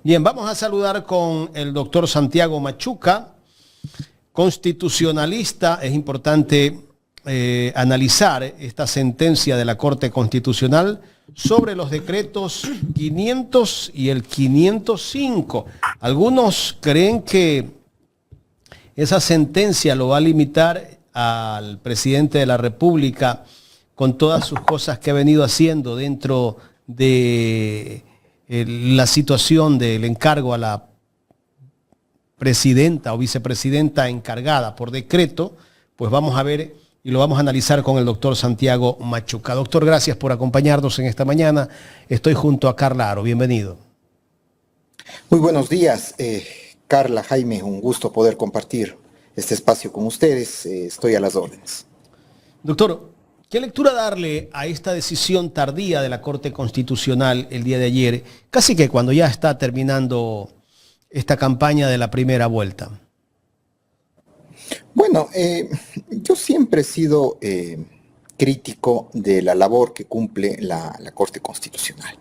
Bien, vamos a saludar con el doctor Santiago Machuca, constitucionalista. Es importante analizar esta sentencia de la Corte Constitucional sobre los decretos 500 y el 505. Algunos creen que esa sentencia lo va a limitar al presidente de la República con todas sus cosas que ha venido haciendo dentro de la situación del encargo a la presidenta o vicepresidenta encargada por decreto. Pues vamos a ver y lo vamos a analizar con el doctor Santiago Machuca. Doctor, gracias por acompañarnos en esta mañana. Estoy junto a Carla Aro. Bienvenido. Muy buenos días, Carla, Jaime. Un gusto poder compartir este espacio con ustedes. Estoy a las órdenes. Doctor, ¿qué lectura darle a esta decisión tardía de la Corte Constitucional el día de ayer, casi que cuando ya está terminando esta campaña de la primera vuelta? Bueno, yo siempre he sido crítico de la labor que cumple la Corte Constitucional.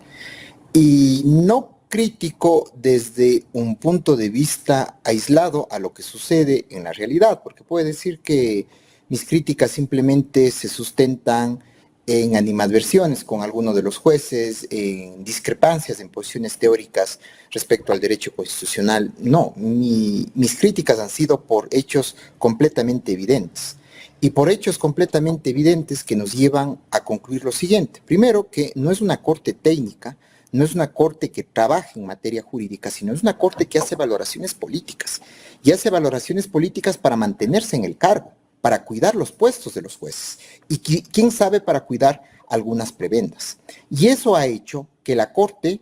Y no crítico desde un punto de vista aislado a lo que sucede en la realidad, porque puede decir que mis críticas simplemente se sustentan en animadversiones con algunos de los jueces, en discrepancias en posiciones teóricas respecto al derecho constitucional. No, mis críticas han sido por hechos completamente evidentes. Y por hechos completamente evidentes que nos llevan a concluir lo siguiente. Primero, que no es una corte técnica, no es una corte que trabaja en materia jurídica, sino es una corte que hace valoraciones políticas. Y hace valoraciones políticas para mantenerse en el cargo, para cuidar los puestos de los jueces y quién sabe para cuidar algunas prebendas. Y eso ha hecho que la Corte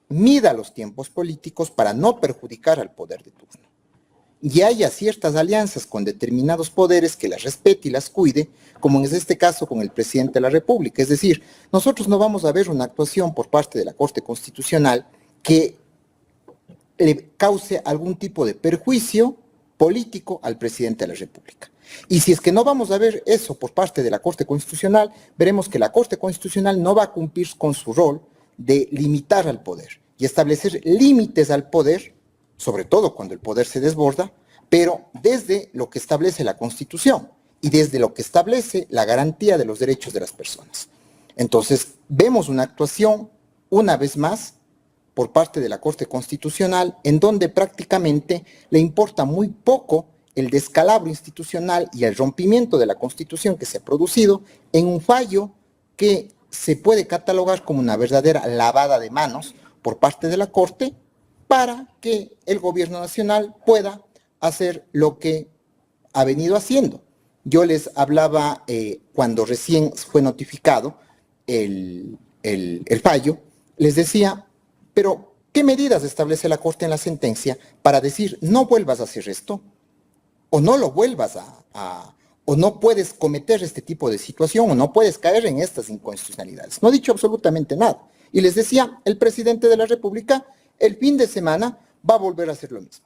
mida los tiempos políticos para no perjudicar al poder de turno. Y haya ciertas alianzas con determinados poderes que las respete y las cuide, como es este caso con el presidente de la República. Es decir, nosotros no vamos a ver una actuación por parte de la Corte Constitucional que le cause algún tipo de perjuicio político al presidente de la República. Y si es que no vamos a ver eso por parte de la Corte Constitucional, veremos que la Corte Constitucional no va a cumplir con su rol de limitar al poder y establecer límites al poder, sobre todo cuando el poder se desborda, pero desde lo que establece la Constitución y desde lo que establece la garantía de los derechos de las personas. Entonces, vemos una actuación, una vez más, por parte de la Corte Constitucional, en donde prácticamente le importa muy poco el descalabro institucional y el rompimiento de la Constitución que se ha producido en un fallo que se puede catalogar como una verdadera lavada de manos por parte de la Corte para que el gobierno nacional pueda hacer lo que ha venido haciendo. Yo les hablaba cuando recién fue notificado el fallo, les decía, pero ¿qué medidas establece la Corte en la sentencia para decir no vuelvas a hacer esto? O no lo vuelvas o no puedes cometer este tipo de situación, o no puedes caer en estas inconstitucionalidades. No he dicho absolutamente nada. Y les decía, el presidente de la República, el fin de semana, va a volver a hacer lo mismo.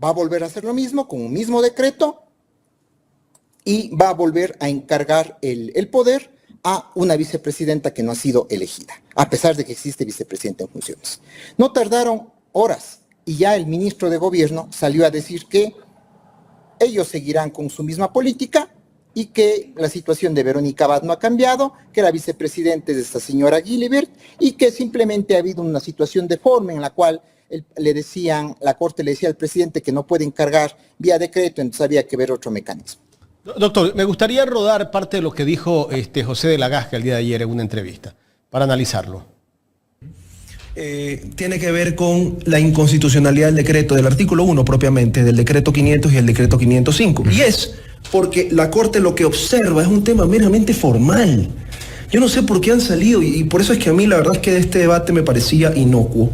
Va a volver a hacer lo mismo con un mismo decreto y va a volver a encargar el poder a una vicepresidenta que no ha sido elegida, a pesar de que existe vicepresidenta en funciones. No tardaron horas y ya el ministro de Gobierno salió a decir que ellos seguirán con su misma política y que la situación de Verónica Abad no ha cambiado, que la vicepresidenta es esta señora Gilibert y que simplemente ha habido una situación de forma en la cual la Corte le decía al presidente que no puede encargar vía decreto, entonces había que ver otro mecanismo. Doctor, me gustaría rodar parte de lo que dijo José de la Gasca el día de ayer en una entrevista, para analizarlo. Tiene que ver con la inconstitucionalidad del decreto, del artículo 1 propiamente, del decreto 500 y el decreto 505. Y es porque la Corte lo que observa es un tema meramente formal. Yo no sé por qué han salido, y por eso es que a mí la verdad es que este debate me parecía inocuo.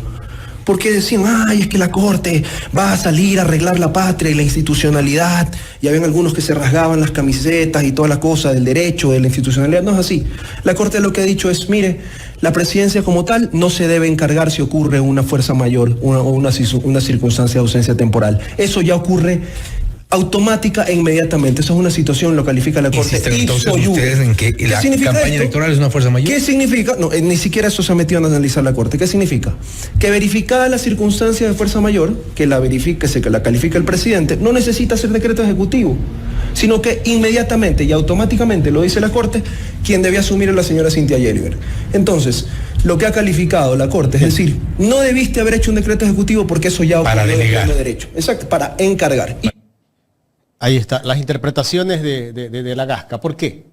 Porque decían, ay, es que la Corte va a salir a arreglar la patria y la institucionalidad. Y habían algunos que se rasgaban las camisetas y toda la cosa del derecho, de la institucionalidad. No es así. La Corte lo que ha dicho es, mire, la presidencia como tal no se debe encargar si ocurre una fuerza mayor o una circunstancia de ausencia temporal. Eso ya ocurre automática e inmediatamente. Eso es una situación, lo califica la Corte. Insisten entonces ustedes en que la campaña electoral es una fuerza mayor. ¿Qué significa? No, ni siquiera eso se ha metido a analizar la Corte. ¿Qué significa? Que verificada la circunstancia de fuerza mayor, que la califica el presidente, no necesita hacer decreto ejecutivo, sino que inmediatamente y automáticamente, lo dice la Corte, quien debe asumir es la señora Cynthia Yeliber. Entonces, lo que ha calificado la Corte es decir, no debiste haber hecho un decreto ejecutivo porque eso ya para delegar. De derecho. Exacto, para encargar. Ahí está, las interpretaciones de la Gasca. ¿Por qué?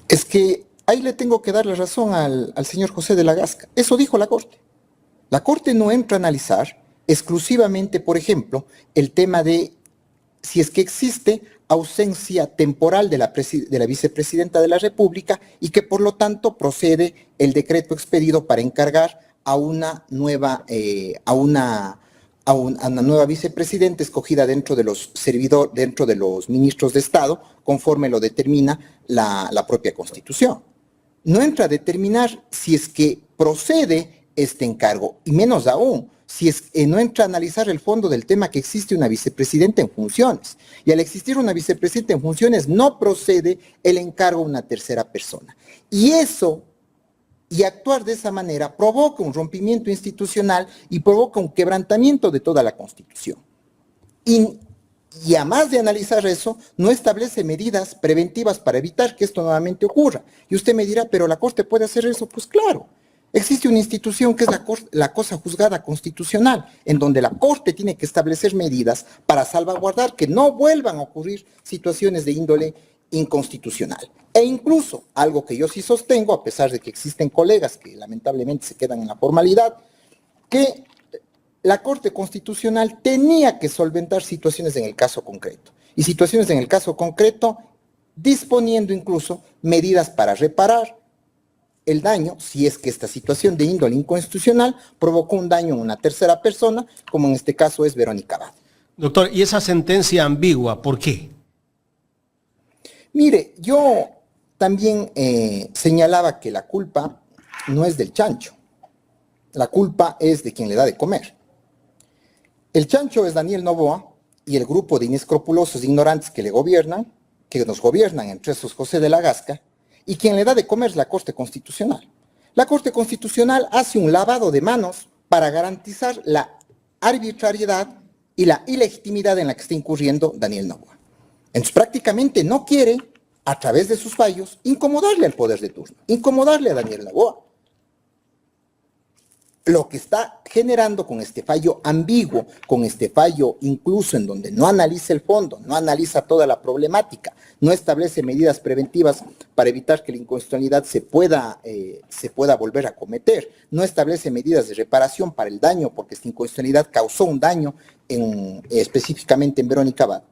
Es que ahí le tengo que dar la razón al señor José de la Gasca. Eso dijo la Corte. La Corte no entra a analizar exclusivamente, por ejemplo, el tema de si es que existe ausencia temporal de la vicepresidenta de la República y que por lo tanto procede el decreto expedido para encargar a una nueva vicepresidenta escogida dentro de los ministros de Estado, conforme lo determina la propia Constitución. No entra a determinar si es que procede este encargo, y menos aún, no entra a analizar el fondo del tema que existe una vicepresidenta en funciones. Y al existir una vicepresidenta en funciones, no procede el encargo a una tercera persona. Y actuar de esa manera provoca un rompimiento institucional y provoca un quebrantamiento de toda la Constitución. Y además de analizar eso, no establece medidas preventivas para evitar que esto nuevamente ocurra. Y usted me dirá, ¿pero la Corte puede hacer eso? Pues claro. Existe una institución que es la cosa juzgada constitucional, en donde la Corte tiene que establecer medidas para salvaguardar que no vuelvan a ocurrir situaciones de índole inconstitucional. E incluso, algo que yo sí sostengo, a pesar de que existen colegas que lamentablemente se quedan en la formalidad, que la Corte Constitucional tenía que solventar situaciones en el caso concreto. Y situaciones en el caso concreto, disponiendo incluso medidas para reparar el daño, si es que esta situación de índole inconstitucional provocó un daño en una tercera persona, como en este caso es Verónica Abad. Doctor, ¿y esa sentencia ambigua, por qué? Mire, yo también señalaba que la culpa no es del chancho, la culpa es de quien le da de comer. El chancho es Daniel Noboa y el grupo de inescrupulosos ignorantes que nos gobiernan, entre esos José de la Gasca, y quien le da de comer es la Corte Constitucional. La Corte Constitucional hace un lavado de manos para garantizar la arbitrariedad y la ilegitimidad en la que está incurriendo Daniel Noboa. Entonces prácticamente no quiere, a través de sus fallos, incomodarle al poder de turno, incomodarle a Daniel Noboa. Lo que está generando con este fallo ambiguo, con este fallo incluso en donde no analiza el fondo, no analiza toda la problemática, no establece medidas preventivas para evitar que la inconstitucionalidad se pueda volver a cometer, no establece medidas de reparación para el daño, porque esta inconstitucionalidad causó un daño específicamente en Verónica Abad,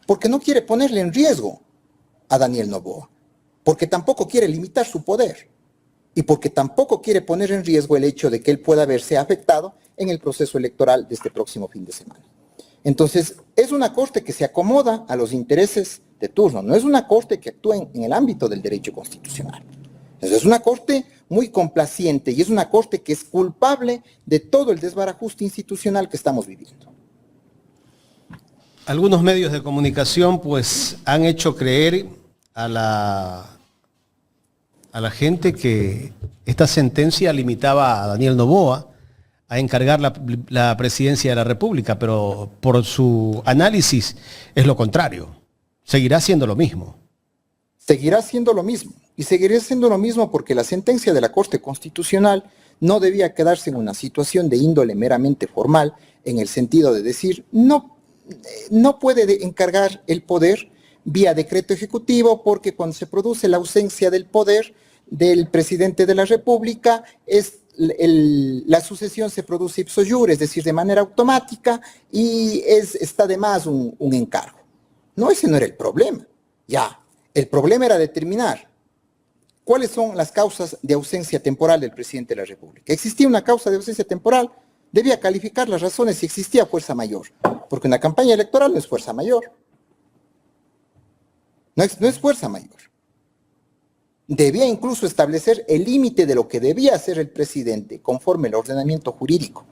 porque no quiere ponerle en riesgo a Daniel Noboa, porque tampoco quiere limitar su poder. Y porque tampoco quiere poner en riesgo el hecho de que él pueda verse afectado en el proceso electoral de este próximo fin de semana. Entonces, es una Corte que se acomoda a los intereses de turno, no es una Corte que actúa en el ámbito del derecho constitucional. Entonces, es una Corte muy complaciente y es una Corte que es culpable de todo el desbarajuste institucional que estamos viviendo. Algunos medios de comunicación pues han hecho creer a la gente que esta sentencia limitaba a Daniel Noboa a encargar la presidencia de la República, pero por su análisis es lo contrario. Seguirá siendo lo mismo. Seguirá siendo lo mismo. Y seguirá siendo lo mismo porque la sentencia de la Corte Constitucional no debía quedarse en una situación de índole meramente formal, en el sentido de decir, no puede encargar el poder vía decreto ejecutivo, porque cuando se produce la ausencia del poder del presidente de la República, la sucesión se produce ipso iure, es decir, de manera automática, y está de más un encargo. No, ese no era el problema. Ya, el problema era determinar cuáles son las causas de ausencia temporal del presidente de la República. ¿Existía una causa de ausencia temporal? Debía calificar las razones si existía fuerza mayor, porque una campaña electoral no es fuerza mayor. No es fuerza mayor. Debía incluso establecer el límite de lo que debía hacer el presidente conforme al ordenamiento jurídico.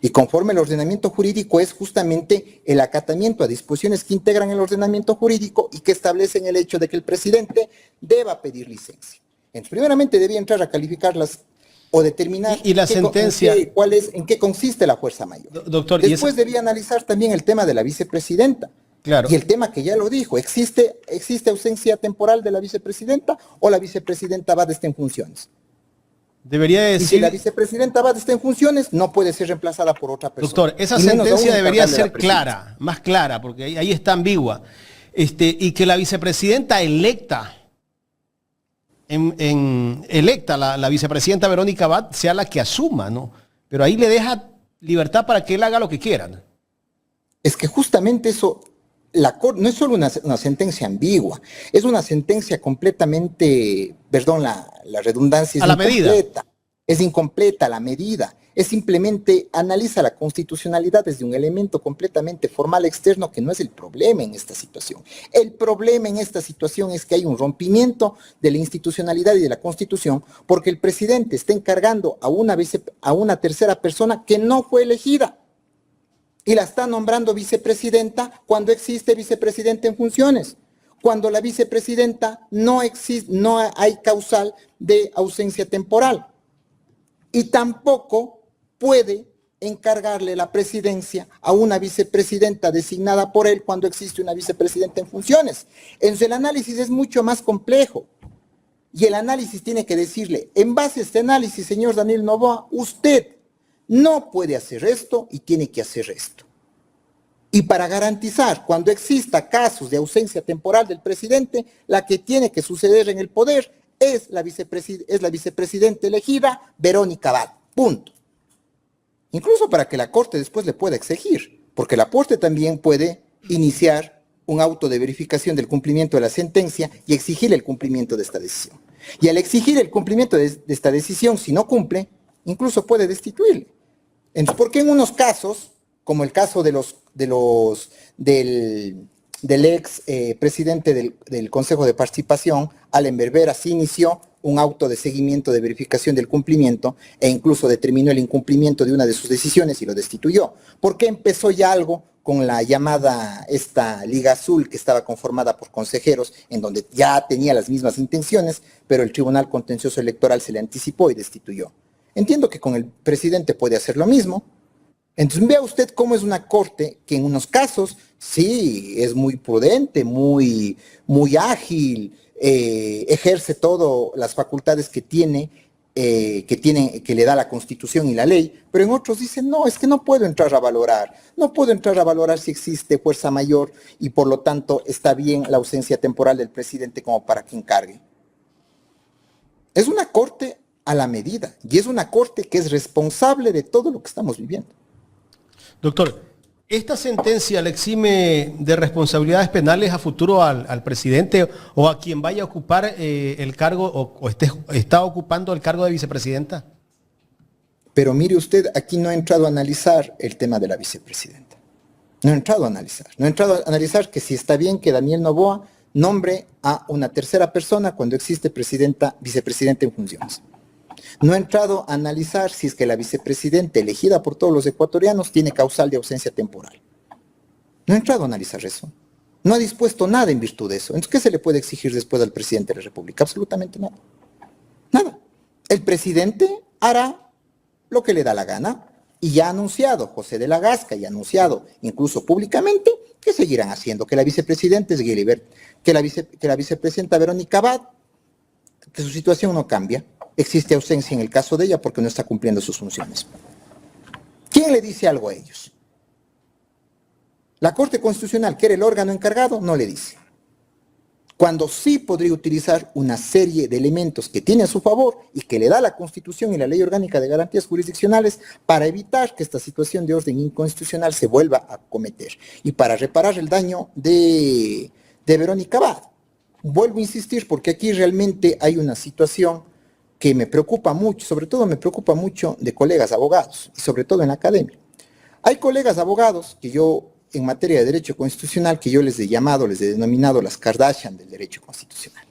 Y conforme el ordenamiento jurídico es justamente el acatamiento a disposiciones que integran el ordenamiento jurídico y que establecen el hecho de que el presidente deba pedir licencia. Entonces, primeramente debía entrar a calificarlas o determinar y la sentencia, en qué consiste la fuerza mayor. Doctor, después debía analizar también el tema de la vicepresidenta. Claro. Y el tema que ya lo dijo, ¿existe ausencia temporal de la vicepresidenta o la vicepresidenta Abad está en funciones? Debería decir... Y si la vicepresidenta Abad está en funciones, no puede ser reemplazada por otra persona. Doctor, esa sentencia debería ser clara, más clara, porque ahí está ambigua. Y que la vicepresidenta electa, la vicepresidenta Verónica Abad sea la que asuma, ¿no? Pero ahí le deja libertad para que él haga lo que quiera, ¿no? Es que justamente eso, no es solo una sentencia ambigua, es una sentencia completamente, perdón, la redundancia es a la incompleta. Es incompleta la medida, es simplemente analiza la constitucionalidad desde un elemento completamente formal externo que no es el problema en esta situación. El problema en esta situación es que hay un rompimiento de la institucionalidad y de la Constitución porque el presidente está encargando a una tercera persona que no fue elegida y la está nombrando vicepresidenta cuando existe vicepresidente en funciones. Cuando la vicepresidenta no hay causal de ausencia temporal. Y tampoco puede encargarle la presidencia a una vicepresidenta designada por él cuando existe una vicepresidenta en funciones. Entonces el análisis es mucho más complejo. Y el análisis tiene que decirle, en base a este análisis, señor Daniel Noboa, usted no puede hacer esto y tiene que hacer esto. Y para garantizar, cuando exista casos de ausencia temporal del presidente, la que tiene que suceder en el poder es la vicepresidenta elegida, Verónica Abad. Punto. Incluso para que la Corte después le pueda exigir, porque la Corte también puede iniciar un auto de verificación del cumplimiento de la sentencia y exigir el cumplimiento de esta decisión. Y al exigir el cumplimiento de esta decisión, si no cumple, incluso puede destituirle. Entonces, ¿por qué en unos casos, como el caso del ex presidente del Consejo de Participación, Allen Berbera, sí inició un auto de seguimiento de verificación del cumplimiento e incluso determinó el incumplimiento de una de sus decisiones y lo destituyó? ¿Por qué empezó ya algo con la llamada esta Liga Azul que estaba conformada por consejeros en donde ya tenía las mismas intenciones, pero el Tribunal Contencioso Electoral se le anticipó y destituyó? Entiendo que con el presidente puede hacer lo mismo. Entonces vea usted cómo es una corte que en unos casos sí es muy prudente, muy ágil, ejerce todas las facultades que le da la Constitución y la ley, pero en otros dicen, no, es que no puedo entrar a valorar si existe fuerza mayor y por lo tanto está bien la ausencia temporal del presidente como para que encargue. Es una corte a la medida y es una corte que es responsable de todo lo que estamos viviendo. Doctor, ¿esta sentencia le exime de responsabilidades penales a futuro al presidente o a quien vaya a ocupar el cargo o está ocupando el cargo de vicepresidenta? Pero mire usted, aquí no he entrado a analizar el tema de la vicepresidenta. No he entrado a analizar que si está bien que Daniel Noboa nombre a una tercera persona cuando existe vicepresidenta en funciones. No he entrado a analizar si es que la vicepresidenta elegida por todos los ecuatorianos tiene causal de ausencia temporal. No he entrado a analizar eso. No ha dispuesto nada en virtud de eso. Entonces, ¿qué se le puede exigir después al presidente de la República? Absolutamente nada. Nada. El presidente hará lo que le da la gana y ya ha anunciado José de la Gasca y ha anunciado incluso públicamente que seguirán haciendo, que la vicepresidenta es Guilibert, que la vicepresidenta Verónica Abad, que su situación no cambia. Existe ausencia en el caso de ella porque no está cumpliendo sus funciones. ¿Quién le dice algo a ellos? La Corte Constitucional, que era el órgano encargado, no le dice. Cuando sí podría utilizar una serie de elementos que tiene a su favor y que le da la Constitución y la Ley Orgánica de Garantías Jurisdiccionales para evitar que esta situación de orden inconstitucional se vuelva a cometer y para reparar el daño de Verónica Abad. Vuelvo a insistir porque aquí realmente hay una situación que me preocupa mucho, sobre todo me preocupa mucho de colegas abogados, y sobre todo en la academia. Hay colegas abogados que yo, en materia de derecho constitucional, que yo les he denominado las Kardashian del derecho constitucional.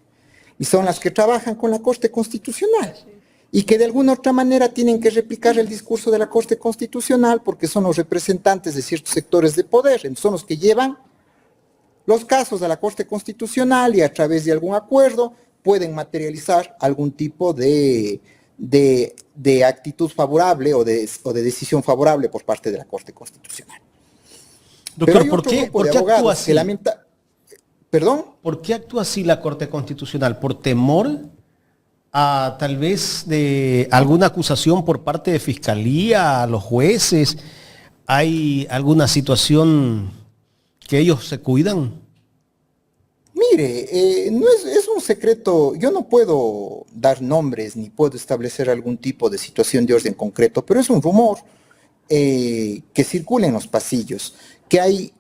Y son las que trabajan con la Corte Constitucional. y que de alguna otra manera tienen que replicar el discurso de la Corte Constitucional porque son los representantes de ciertos sectores de poder, son los que llevan los casos a la Corte Constitucional y a través de algún acuerdo pueden materializar algún tipo de actitud favorable o de decisión favorable por parte de la Corte Constitucional. Doctor, ¿por qué actúa así? ¿Perdón? ¿Por qué actúa así la Corte Constitucional? ¿Por temor a tal vez de alguna acusación por parte de Fiscalía, a los jueces? ¿Hay alguna situación que ellos se cuidan? Mire, no es un secreto, yo no puedo dar nombres ni puedo establecer algún tipo de situación de orden concreto, pero es un rumor que circula en los pasillos, que hay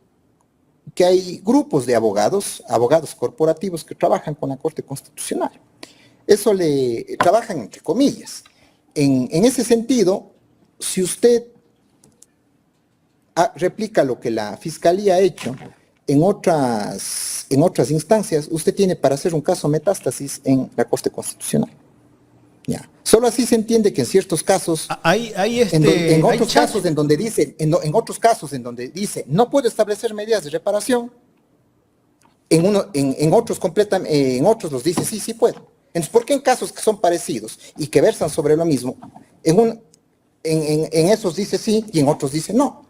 grupos de abogados corporativos que trabajan con la Corte Constitucional. Eso trabajan entre comillas. En ese sentido, si usted replica lo que la Fiscalía ha hecho en otras instancias, usted tiene para hacer un caso metástasis en la Corte Constitucional. Ya. Solo así se entiende que en ciertos casos, en otros casos en donde dice no puedo establecer medidas de reparación, en otros los dice sí puedo. Entonces, ¿por qué en casos que son parecidos y que versan sobre lo mismo, en esos dice sí y en otros dice no?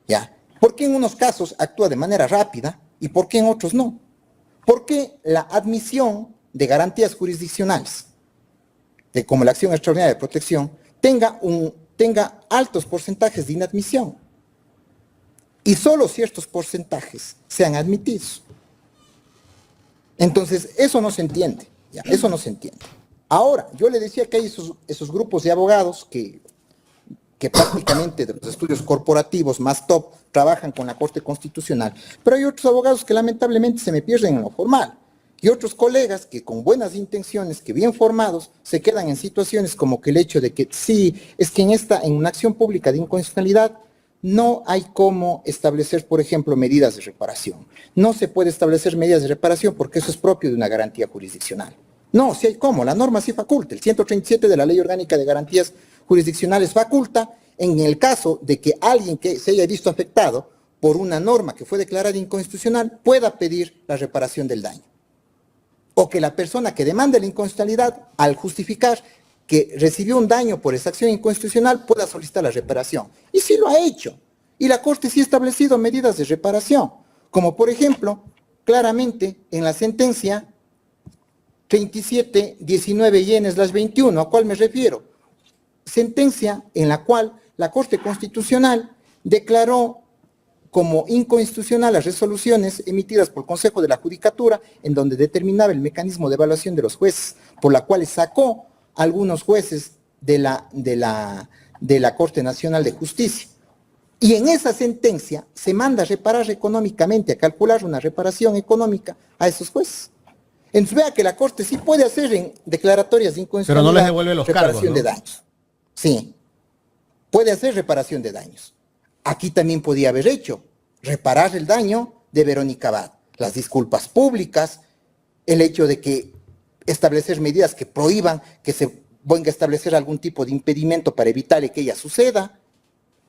¿Ya? ¿Por qué en unos casos actúa de manera rápida y por qué en otros no? ¿Por qué la admisión de garantías jurisdiccionales, como la acción extraordinaria de protección, tenga altos porcentajes de inadmisión y solo ciertos porcentajes sean admitidos? Entonces, eso no se entiende, ¿ya? Eso no se entiende. Ahora, yo le decía que hay esos grupos de abogados que prácticamente de los estudios corporativos más top trabajan con la Corte Constitucional, pero hay otros abogados que lamentablemente se me pierden en lo formal, y otros colegas que con buenas intenciones, que bien formados, se quedan en situaciones como que el hecho de que sí, es que en una acción pública de inconstitucionalidad no hay cómo establecer, por ejemplo, medidas de reparación. No se puede establecer medidas de reparación porque eso es propio de una garantía jurisdiccional. No, sí hay cómo, la norma sí faculta, el 137 de la Ley Orgánica de Garantías Jurisdiccionales faculta en el caso de que alguien que se haya visto afectado por una norma que fue declarada inconstitucional pueda pedir la reparación del daño. O que la persona que demanda la inconstitucionalidad, al justificar que recibió un daño por esa acción inconstitucional, pueda solicitar la reparación. Y sí lo ha hecho. Y la Corte sí ha establecido medidas de reparación, como por ejemplo, claramente en la sentencia 37-19-21, ¿a cuál me refiero? Sentencia en la cual la Corte Constitucional declaró como inconstitucional las resoluciones emitidas por el Consejo de la Judicatura, en donde determinaba el mecanismo de evaluación de los jueces, por la cual sacó a algunos jueces de la Corte Nacional de Justicia. Y en esa sentencia se manda a reparar económicamente, a calcular una reparación económica a esos jueces. Entonces vea que la Corte sí puede hacer en declaratorias de inconstitucionalidad, pero no les devuelve los reparación cargos, ¿no? de daños. Sí, puede hacer reparación de daños. Aquí también podía haber hecho reparar el daño de Verónica Abad, las disculpas públicas, el hecho de que establecer medidas que prohíban que se venga a establecer algún tipo de impedimento para evitar que ella suceda,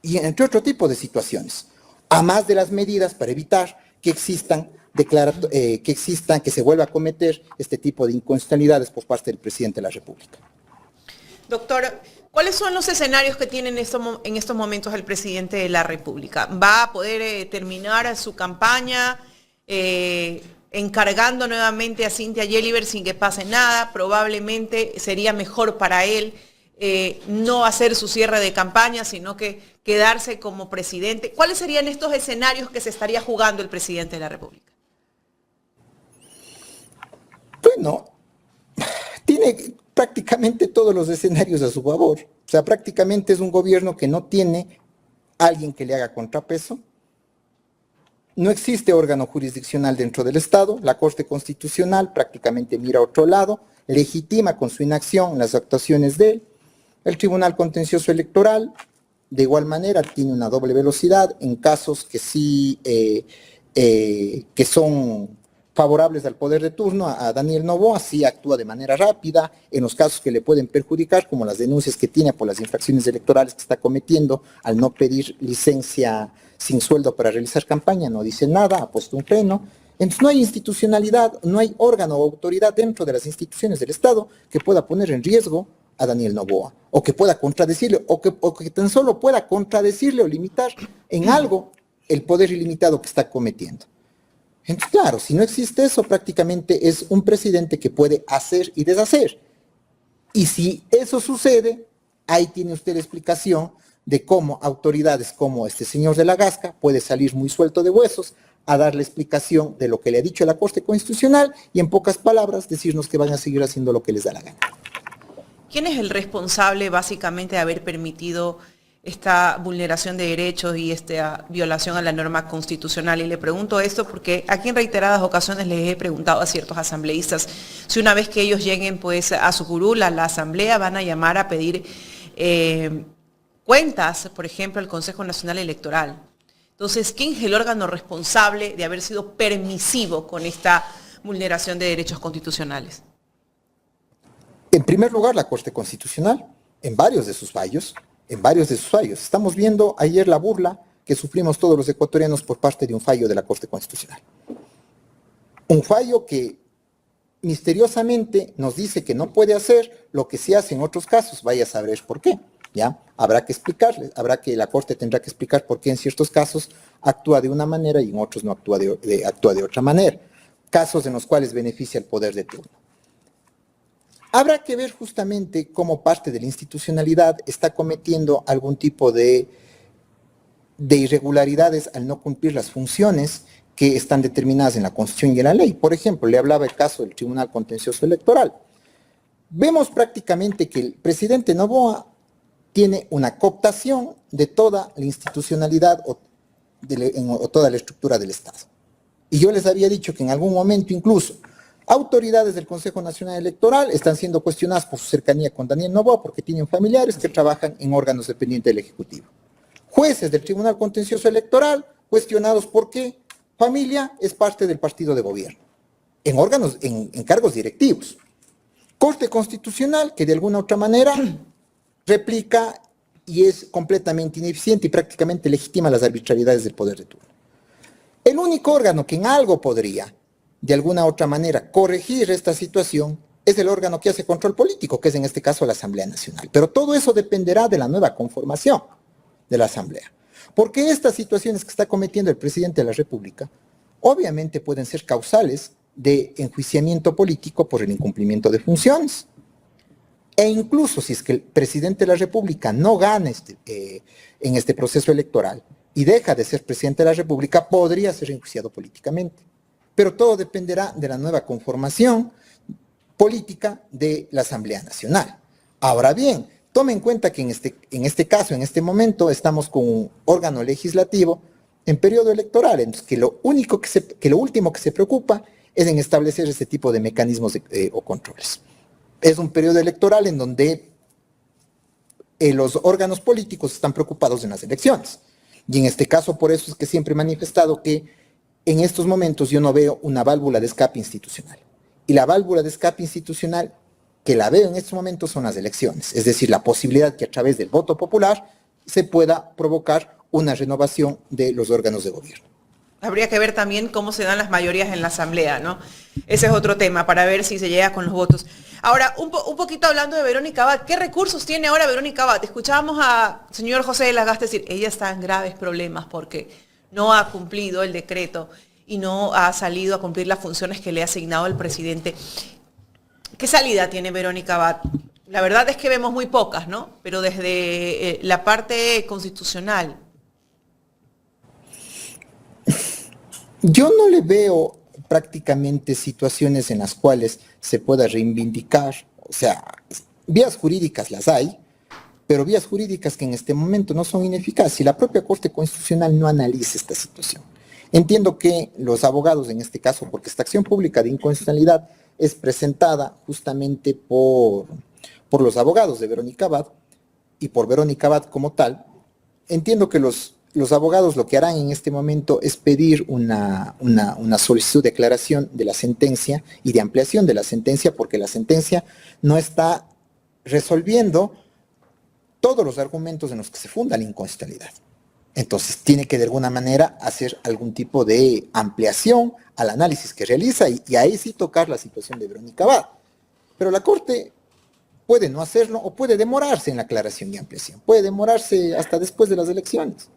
y entre otro tipo de situaciones, a más de las medidas para evitar que que se vuelva a cometer este tipo de inconstitucionalidades por parte del presidente de la República. Doctor, ¿cuáles son los escenarios que tiene en estos momentos el presidente de la República? ¿Va a poder terminar su campaña encargando nuevamente a Cynthia Yeliber sin que pase nada? Probablemente sería mejor para él no hacer su cierre de campaña, sino que quedarse como presidente. ¿Cuáles serían estos escenarios que se estaría jugando el presidente de la República? Bueno, tiene prácticamente todos los escenarios a su favor. O sea, prácticamente es un gobierno que no tiene alguien que le haga contrapeso. No existe órgano jurisdiccional dentro del Estado. La Corte Constitucional prácticamente mira a otro lado, legitima con su inacción las actuaciones de él. El Tribunal Contencioso Electoral, de igual manera, tiene una doble velocidad en casos que sí, que son favorables al poder de turno, a Daniel Noboa, sí actúa de manera rápida en los casos que le pueden perjudicar, como las denuncias que tiene por las infracciones electorales que está cometiendo al no pedir licencia sin sueldo para realizar campaña, no dice nada, ha puesto un freno. Entonces no hay institucionalidad, no hay órgano o autoridad dentro de las instituciones del Estado que pueda poner en riesgo a Daniel Noboa, o que pueda contradecirle, o que tan solo pueda contradecirle o limitar en algo el poder ilimitado que está cometiendo. Entonces, claro, si no existe eso, prácticamente es un presidente que puede hacer y deshacer. Y si eso sucede, ahí tiene usted la explicación de cómo autoridades como este señor de la Gasca puede salir muy suelto de huesos a dar la explicación de lo que le ha dicho la Corte Constitucional y en pocas palabras decirnos que van a seguir haciendo lo que les da la gana. ¿Quién es el responsable básicamente de haber permitido esta vulneración de derechos y esta violación a la norma constitucional? Y le pregunto esto porque aquí en reiteradas ocasiones les he preguntado a ciertos asambleístas si una vez que ellos lleguen pues a su curul, a la asamblea, van a llamar a pedir cuentas, por ejemplo, al Consejo Nacional Electoral. Entonces, ¿quién es el órgano responsable de haber sido permisivo con esta vulneración de derechos constitucionales? En primer lugar, la Corte Constitucional, en varios de sus fallos. Estamos viendo ayer la burla que sufrimos todos los ecuatorianos por parte de un fallo de la Corte Constitucional. Un fallo que misteriosamente nos dice que no puede hacer lo que se hace en otros casos, vaya a saber por qué, ¿ya? Habrá que explicarles, la Corte tendrá que explicar por qué en ciertos casos actúa de una manera y en otros no actúa de otra manera. Casos en los cuales beneficia el poder de turno. Habrá que ver justamente cómo parte de la institucionalidad está cometiendo algún tipo de irregularidades al no cumplir las funciones que están determinadas en la Constitución y en la ley. Por ejemplo, le hablaba el caso del Tribunal Contencioso Electoral. Vemos prácticamente que el presidente Noboa tiene una cooptación de toda la institucionalidad o toda la estructura del Estado. Y yo les había dicho que en algún momento incluso autoridades del Consejo Nacional Electoral están siendo cuestionadas por su cercanía con Daniel Noboa porque tienen familiares que trabajan en órganos dependientes del Ejecutivo. Jueces del Tribunal Contencioso Electoral cuestionados porque familia es parte del partido de gobierno, en órganos, en cargos directivos. Corte Constitucional que de alguna u otra manera replica y es completamente ineficiente y prácticamente legitima las arbitrariedades del poder de turno. El único órgano que en algo podría de alguna u otra manera corregir esta situación es el órgano que hace control político, que es en este caso la Asamblea Nacional. Pero todo eso dependerá de la nueva conformación de la Asamblea. Porque estas situaciones que está cometiendo el presidente de la República obviamente pueden ser causales de enjuiciamiento político por el incumplimiento de funciones. E incluso si es que el presidente de la República no gana en este proceso electoral y deja de ser presidente de la República, podría ser enjuiciado políticamente. Pero todo dependerá de la nueva conformación política de la Asamblea Nacional. Ahora bien, tome en cuenta que en este caso, en este momento, estamos con un órgano legislativo en periodo electoral, entonces que lo último que se preocupa es en establecer este tipo de mecanismos o controles. Es un periodo electoral en donde los órganos políticos están preocupados en las elecciones. Y en este caso, por eso es que siempre he manifestado que en estos momentos yo no veo una válvula de escape institucional. Y la válvula de escape institucional que la veo en estos momentos son las elecciones. Es decir, la posibilidad que a través del voto popular se pueda provocar una renovación de los órganos de gobierno. Habría que ver también cómo se dan las mayorías en la Asamblea, ¿no? Ese es otro tema para ver si se llega con los votos. Ahora, un poquito hablando de Verónica Abad, ¿qué recursos tiene ahora Verónica Abad? Escuchábamos al señor José de la Gasta decir, ella está en graves problemas porque no ha cumplido el decreto y no ha salido a cumplir las funciones que le ha asignado el presidente. ¿Qué salida tiene Verónica Abad? La verdad es que vemos muy pocas, ¿no? Pero desde la parte constitucional. Yo no le veo prácticamente situaciones en las cuales se pueda reivindicar, o sea, vías jurídicas las hay, pero vías jurídicas que en este momento no son ineficaces y la propia Corte Constitucional no analiza esta situación. Entiendo que los abogados, en este caso, porque esta acción pública de inconstitucionalidad es presentada justamente por los abogados de Verónica Abad y por Verónica Abad como tal, entiendo que los los abogados lo que harán en este momento es pedir una solicitud de aclaración de la sentencia y de ampliación de la sentencia, porque la sentencia no está resolviendo todos los argumentos en los que se funda la inconstitucionalidad. Entonces tiene que de alguna manera hacer algún tipo de ampliación al análisis que realiza y ahí sí tocar la situación de Verónica Abad. Pero la Corte puede no hacerlo o puede demorarse en la aclaración y ampliación. Puede demorarse hasta después de las elecciones.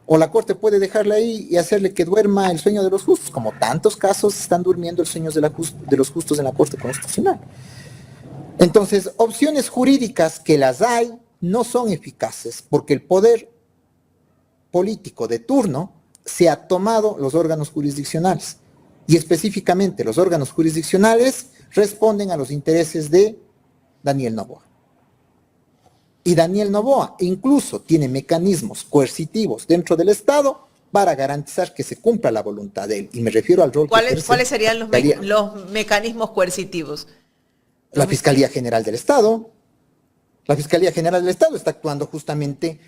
O la Corte puede dejarla ahí y hacerle que duerma el sueño de los justos, como tantos casos están durmiendo el sueño de los justos en la Corte Constitucional. Entonces, opciones jurídicas que las hay no son eficaces porque el poder político de turno se ha tomado los órganos jurisdiccionales. Y específicamente los órganos jurisdiccionales responden a los intereses de Daniel Noboa. Y Daniel Noboa incluso tiene mecanismos coercitivos dentro del Estado para garantizar que se cumpla la voluntad de él. Y me refiero al rol ¿Cuáles serían los mecanismos coercitivos? La Fiscalía General del Estado. La Fiscalía General del Estado está actuando justamente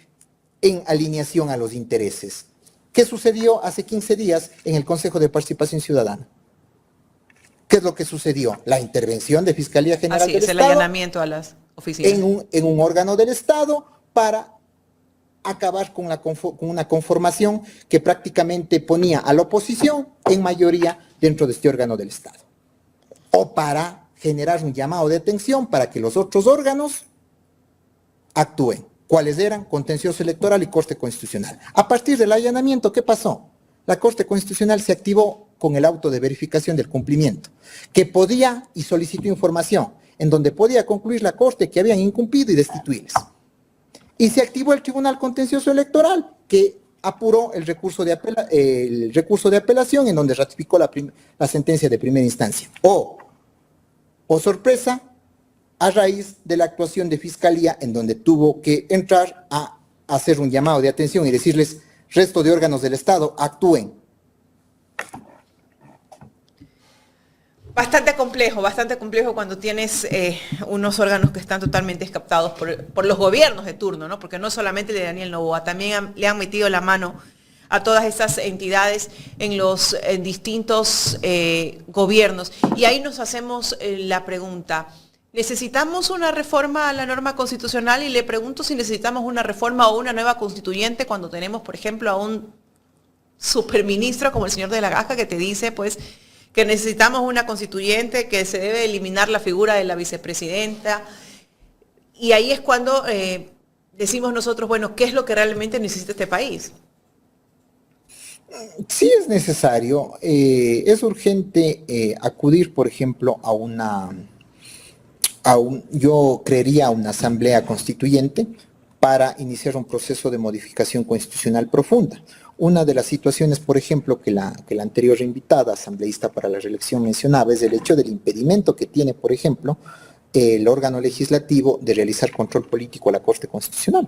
en alineación a los intereses. ¿Qué sucedió hace 15 días en el Consejo de Participación Ciudadana? ¿Qué es lo que sucedió? La intervención de Fiscalía General del Estado. El allanamiento a las oficinas. En un órgano del Estado para acabar con una conformación que prácticamente ponía a la oposición en mayoría dentro de este órgano del Estado. O para generar un llamado de atención para que los otros órganos actúen. ¿Cuáles eran? Contencioso electoral y Corte Constitucional. A partir del allanamiento, ¿qué pasó? La Corte Constitucional se activó con el auto de verificación del cumplimiento, que podía y solicitó información, en donde podía concluir la Corte que habían incumplido y destituirles. Y se activó el Tribunal Contencioso Electoral, que apuró el recurso de apelación, en donde ratificó la sentencia de primera instancia. O sorpresa, a raíz de la actuación de Fiscalía, en donde tuvo que entrar a hacer un llamado de atención y decirles, resto de órganos del Estado, actúen. Bastante complejo cuando tienes unos órganos que están totalmente captados por los gobiernos de turno, ¿no? Porque no solamente el de Daniel Noboa, también le han metido la mano a todas esas entidades en distintos gobiernos. Y ahí nos hacemos la pregunta, ¿necesitamos una reforma a la norma constitucional? Y le pregunto si necesitamos una reforma o una nueva constituyente cuando tenemos, por ejemplo, a un superministro como el señor de la Gaja que te dice, pues, que necesitamos una constituyente, que se debe eliminar la figura de la vicepresidenta. Y ahí es cuando decimos nosotros, bueno, ¿qué es lo que realmente necesita este país? Sí es necesario, es urgente acudir, por ejemplo, yo creería a una asamblea constituyente para iniciar un proceso de modificación constitucional profunda. Una de las situaciones, por ejemplo, que la anterior invitada, asambleísta para la reelección, mencionaba, es el hecho del impedimento que tiene, por ejemplo, el órgano legislativo de realizar control político a la Corte Constitucional.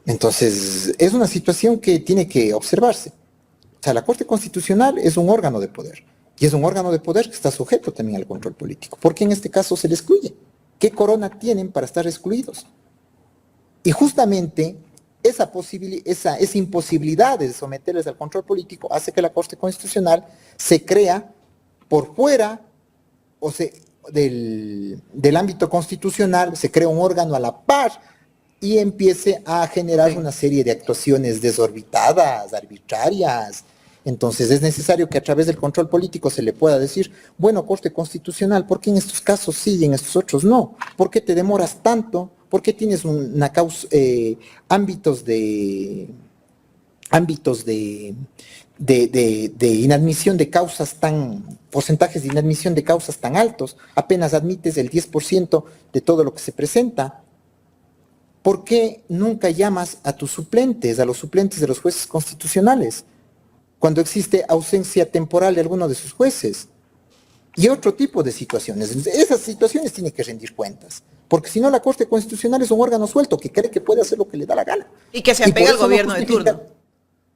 Entonces, es una situación que tiene que observarse. O sea, la Corte Constitucional es un órgano de poder, y es un órgano de poder que está sujeto también al control político. ¿Por qué en este caso se le excluye? ¿Qué corona tienen para estar excluidos? Y justamente esa imposibilidad de someterles al control político hace que la Corte Constitucional se crea por fuera del ámbito constitucional, se crea un órgano a la par y empiece a generar una serie de actuaciones desorbitadas, arbitrarias. Entonces es necesario que a través del control político se le pueda decir, bueno, Corte Constitucional, ¿por qué en estos casos sí y en estos otros no? ¿Por qué te demoras tanto? ¿Por qué tienes ámbitos de inadmisión de causas porcentajes de inadmisión de causas tan altos? Apenas admites el 10% de todo lo que se presenta. ¿Por qué nunca llamas a tus suplentes, a los suplentes de los jueces constitucionales, cuando existe ausencia temporal de alguno de sus jueces? Y otro tipo de situaciones. Esas situaciones tienen que rendir cuentas, porque si no la Corte Constitucional es un órgano suelto que cree que puede hacer lo que le da la gana. Y que se apega al gobierno de turno.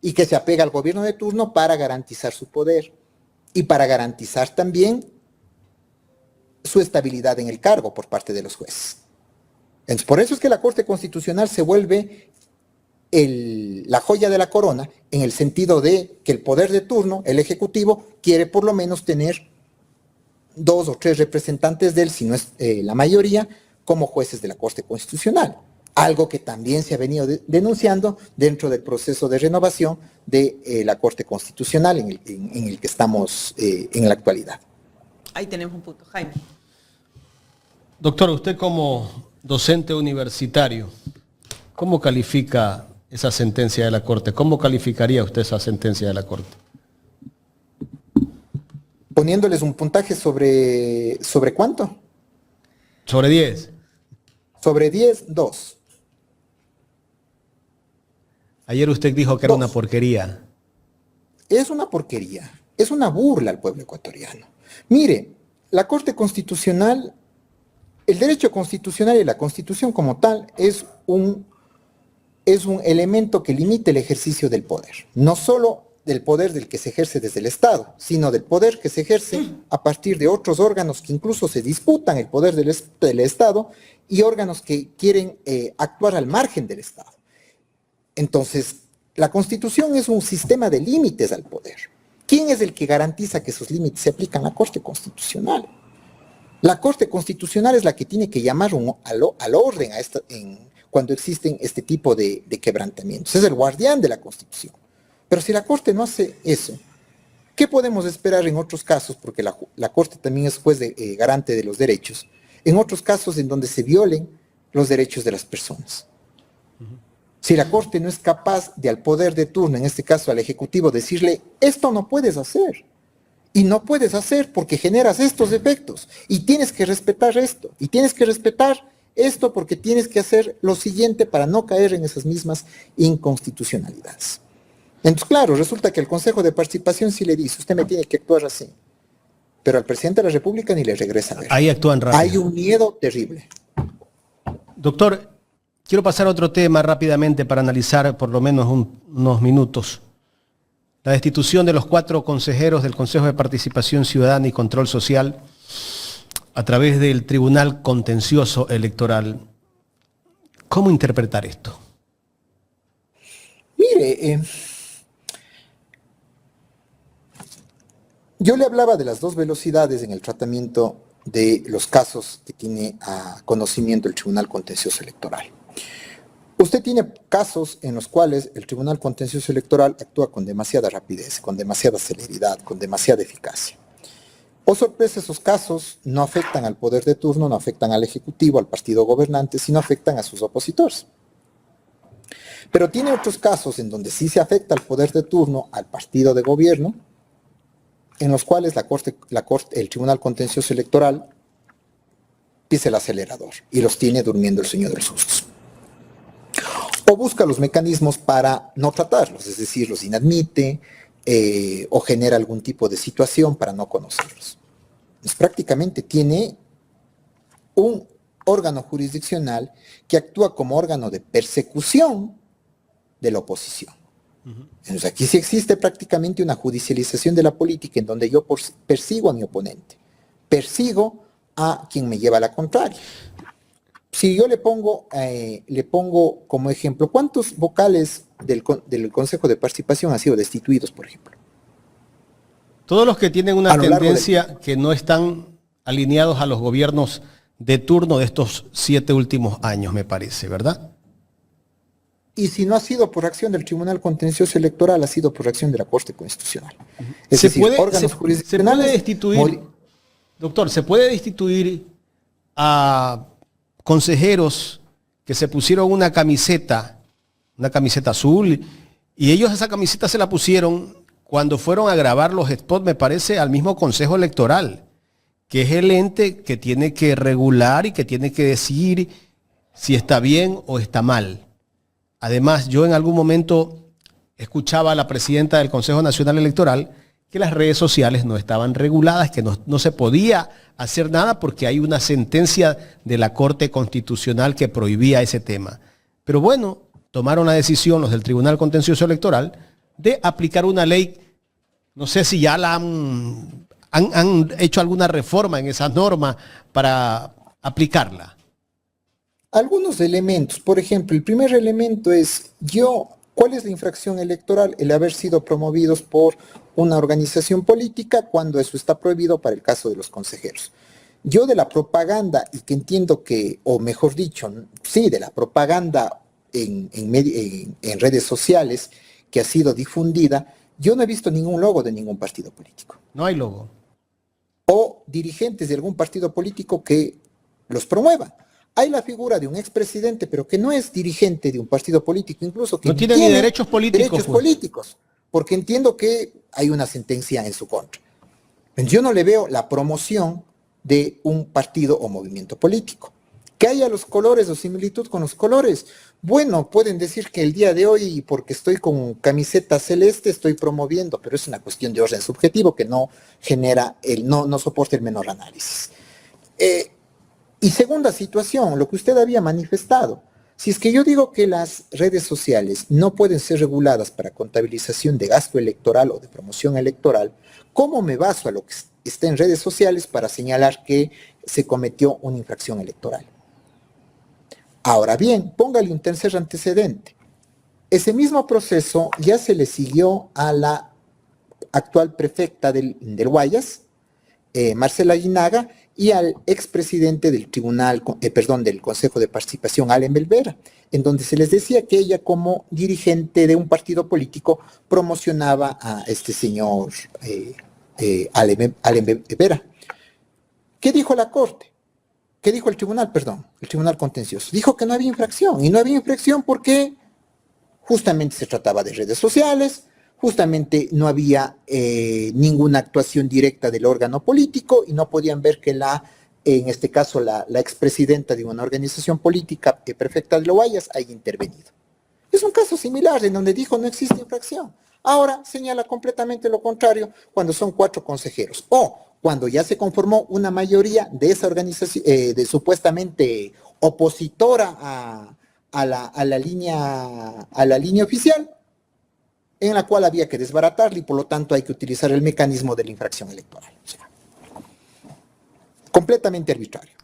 Y que se apega al gobierno de turno para garantizar su poder y para garantizar también su estabilidad en el cargo por parte de los jueces. Entonces, por eso es que la Corte Constitucional se vuelve la joya de la corona, en el sentido de que el poder de turno, el Ejecutivo, quiere por lo menos tener 2 o 3 representantes de él, si no es la mayoría, como jueces de la Corte Constitucional. Algo que también se ha venido denunciando dentro del proceso de renovación de la Corte Constitucional en el que estamos en la actualidad. Ahí tenemos un punto. Jaime. Doctor, usted como docente universitario, ¿cómo califica esa sentencia de la Corte? ¿Cómo calificaría usted esa sentencia de la Corte? Poniéndoles un puntaje sobre ¿cuánto? Sobre 10. Sobre 10, 2. Ayer usted dijo que era una porquería. Es una porquería, es una burla al pueblo ecuatoriano. Mire, la Corte Constitucional, el derecho constitucional y la Constitución como tal es un elemento que limita el ejercicio del poder. No solo del poder del que se ejerce desde el Estado, sino del poder que se ejerce a partir de otros órganos que incluso se disputan el poder del Estado y órganos que quieren actuar al margen del Estado. Entonces, la Constitución es un sistema de límites al poder. ¿Quién es el que garantiza que esos límites se aplican? La Corte Constitucional. La Corte Constitucional es la que tiene que llamar al orden cuando existen este tipo de quebrantamientos. Es el guardián de la Constitución. Pero si la Corte no hace eso, ¿qué podemos esperar en otros casos? Porque la Corte también es juez garante de los derechos. En otros casos en donde se violen los derechos de las personas. Si la Corte no es capaz de al poder de turno, en este caso al Ejecutivo, decirle, esto no puedes hacer. Y no puedes hacer porque generas estos efectos. Y tienes que respetar esto. Y tienes que respetar esto porque tienes que hacer lo siguiente para no caer en esas mismas inconstitucionalidades. Entonces, claro, resulta que el Consejo de Participación sí le dice, usted me tiene que actuar así. Pero al presidente de la República ni le regresa a ver. Ahí actúan rápido. Hay un miedo terrible. Doctor, quiero pasar a otro tema rápidamente para analizar por lo menos unos minutos. La destitución de los 4 consejeros del Consejo de Participación Ciudadana y Control Social a través del Tribunal Contencioso Electoral. ¿Cómo interpretar esto? Mire, yo le hablaba de las 2 velocidades en el tratamiento de los casos que tiene a conocimiento el Tribunal Contencioso Electoral. Usted tiene casos en los cuales el Tribunal Contencioso Electoral actúa con demasiada rapidez, con demasiada celeridad, con demasiada eficacia. Oh sorpresa, esos casos no afectan al poder de turno, no afectan al Ejecutivo, al partido gobernante, sino afectan a sus opositores. Pero tiene otros casos en donde sí se afecta al poder de turno, al partido de gobierno, en los cuales el Tribunal Contencioso Electoral pisa el acelerador y los tiene durmiendo el sueño de los justos. O busca los mecanismos para no tratarlos, es decir, los inadmite o genera algún tipo de situación para no conocerlos. Pues prácticamente tiene un órgano jurisdiccional que actúa como órgano de persecución de la oposición. Entonces aquí sí existe prácticamente una judicialización de la política en donde yo persigo a mi oponente, persigo a quien me lleva a la contraria. Si yo le pongo como ejemplo, ¿cuántos vocales del Consejo de Participación han sido destituidos, por ejemplo? Todos los que tienen una tendencia que no están alineados a los gobiernos de turno de estos 7 últimos años, me parece, ¿verdad? Y si no ha sido por acción del Tribunal Contencioso Electoral, ha sido por acción de la Corte Constitucional. Se puede destituir, doctor, se puede destituir a consejeros que se pusieron una camiseta azul, y ellos esa camiseta se la pusieron cuando fueron a grabar los spots, me parece, al mismo Consejo Electoral, que es el ente que tiene que regular y que tiene que decir si está bien o está mal. Además, yo en algún momento escuchaba a la presidenta del Consejo Nacional Electoral que las redes sociales no estaban reguladas, que no se podía hacer nada porque hay una sentencia de la Corte Constitucional que prohibía ese tema. Pero bueno, tomaron la decisión los del Tribunal Contencioso Electoral de aplicar una ley, no sé si ya la han hecho alguna reforma en esa norma para aplicarla. Algunos elementos, por ejemplo, el primer elemento es ¿cuál es la infracción electoral? El haber sido promovidos por una organización política cuando eso está prohibido para el caso de los consejeros. Yo de la propaganda, y que entiendo que, o mejor dicho, sí, de la propaganda en redes sociales que ha sido difundida, yo no he visto ningún logo de ningún partido político. No hay logo. O dirigentes de algún partido político que los promuevan. Hay la figura de un expresidente, pero que no es dirigente de un partido político, incluso que no tiene ni derechos políticos. Derechos políticos, porque entiendo que hay una sentencia en su contra. Yo no le veo la promoción de un partido o movimiento político. Que haya los colores o similitud con los colores. Bueno, pueden decir que el día de hoy, porque estoy con camiseta celeste, estoy promoviendo, pero es una cuestión de orden subjetivo que no genera, no soporta el menor análisis. Y segunda situación, lo que usted había manifestado. Si es que yo digo que las redes sociales no pueden ser reguladas para contabilización de gasto electoral o de promoción electoral, ¿cómo me baso a lo que está en redes sociales para señalar que se cometió una infracción electoral? Ahora bien, póngale un tercer antecedente. Ese mismo proceso ya se le siguió a la actual prefecta del Guayas, Marcela Guinaga, y al expresidente del del Consejo de Participación, Allen Belvera, en donde se les decía que ella, como dirigente de un partido político, promocionaba a este señor Allen Belvera. ¿Qué dijo la Corte? ¿Qué dijo el tribunal? Perdón, el tribunal contencioso. Dijo que no había infracción, y no había infracción porque justamente se trataba de redes sociales, justamente no había ninguna actuación directa del órgano político y no podían ver que en este caso, la expresidenta de una organización política, prefecta de Guayas, haya intervenido. Es un caso similar en donde dijo no existe infracción. Ahora señala completamente lo contrario cuando son 4 consejeros o cuando ya se conformó una mayoría de esa organización, de supuestamente opositora a la línea oficial, en la cual había que desbaratarla y por lo tanto hay que utilizar el mecanismo de la infracción electoral. O sea, completamente arbitrario.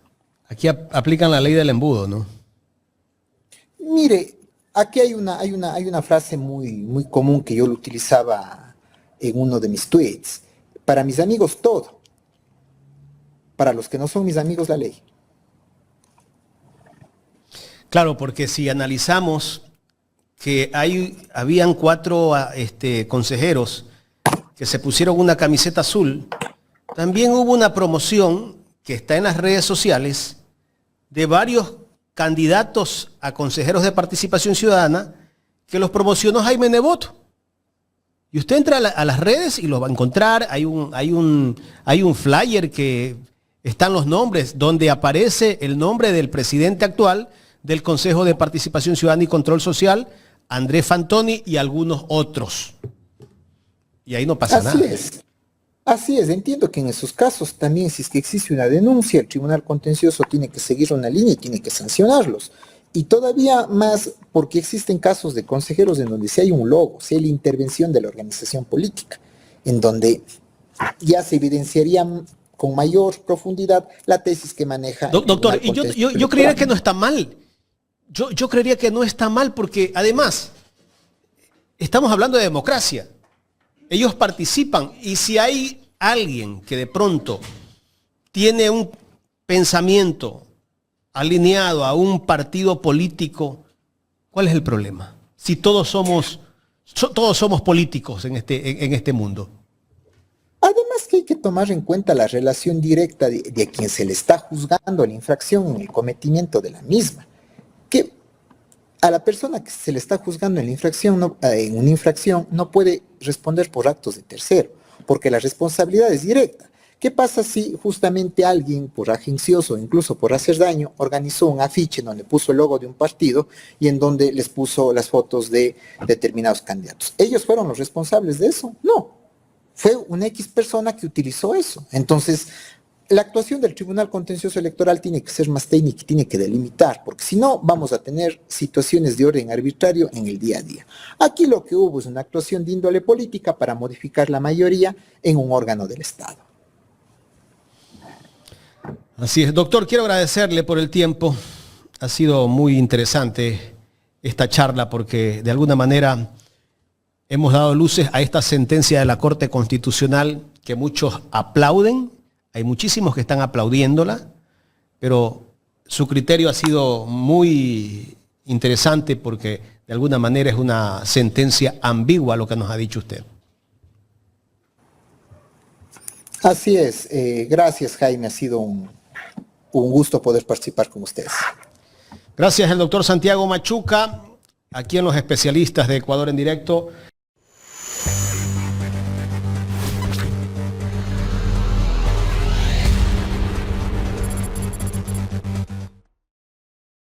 Aquí aplican la ley del embudo, ¿no? Mire, aquí hay una frase muy común que yo lo utilizaba en uno de mis tweets. Para mis amigos todo. Para los que no son mis amigos la ley. Claro, porque si analizamos que habían 4 consejeros que se pusieron una camiseta azul, también hubo una promoción que está en las redes sociales de varios candidatos a consejeros de participación ciudadana que los promocionó Jaime Nebot. Y usted entra a las redes y lo va a encontrar. Hay un flyer que están los nombres, donde aparece el nombre del presidente actual del Consejo de Participación Ciudadana y Control Social, Andrés Fantoni, y algunos otros. Y ahí no pasa nada. Así es, entiendo que en esos casos también, si es que existe una denuncia, el Tribunal Contencioso tiene que seguir una línea y tiene que sancionarlos. Y todavía más porque existen casos de consejeros en donde si hay un logo, si hay la intervención de la organización política, en donde ya se evidenciaría con mayor profundidad la tesis que maneja. Doctor, y yo creería que no está mal. Yo creería que no está mal porque además estamos hablando de democracia. Ellos participan y si hay alguien que de pronto tiene un pensamiento alineado a un partido político, ¿cuál es el problema? Si todos somos políticos en este mundo. Además que hay que tomar en cuenta la relación directa de quien se le está juzgando la infracción en el cometimiento de la misma. Que a la persona que se le está juzgando en una infracción no puede responder por actos de tercero, porque la responsabilidad es directa. ¿Qué pasa si justamente alguien, por agencioso o incluso por hacer daño, organizó un afiche donde puso el logo de un partido y en donde les puso las fotos de determinados candidatos? ¿Ellos fueron los responsables de eso? No. Fue una X persona que utilizó eso. Entonces, la actuación del Tribunal Contencioso Electoral tiene que ser más técnica y tiene que delimitar, porque si no vamos a tener situaciones de orden arbitrario en el día a día. Aquí lo que hubo es una actuación de índole política para modificar la mayoría en un órgano del Estado. Así es. Doctor, quiero agradecerle por el tiempo. Ha sido muy interesante esta charla porque de alguna manera hemos dado luces a esta sentencia de la Corte Constitucional que muchos aplauden. Hay muchísimos que están aplaudiéndola, pero su criterio ha sido muy interesante porque de alguna manera es una sentencia ambigua lo que nos ha dicho usted. Así es. Gracias, Jaime. Ha sido un gusto poder participar con ustedes. Gracias, el doctor Santiago Machuca, aquí en Los Especialistas de Ecuador en Directo.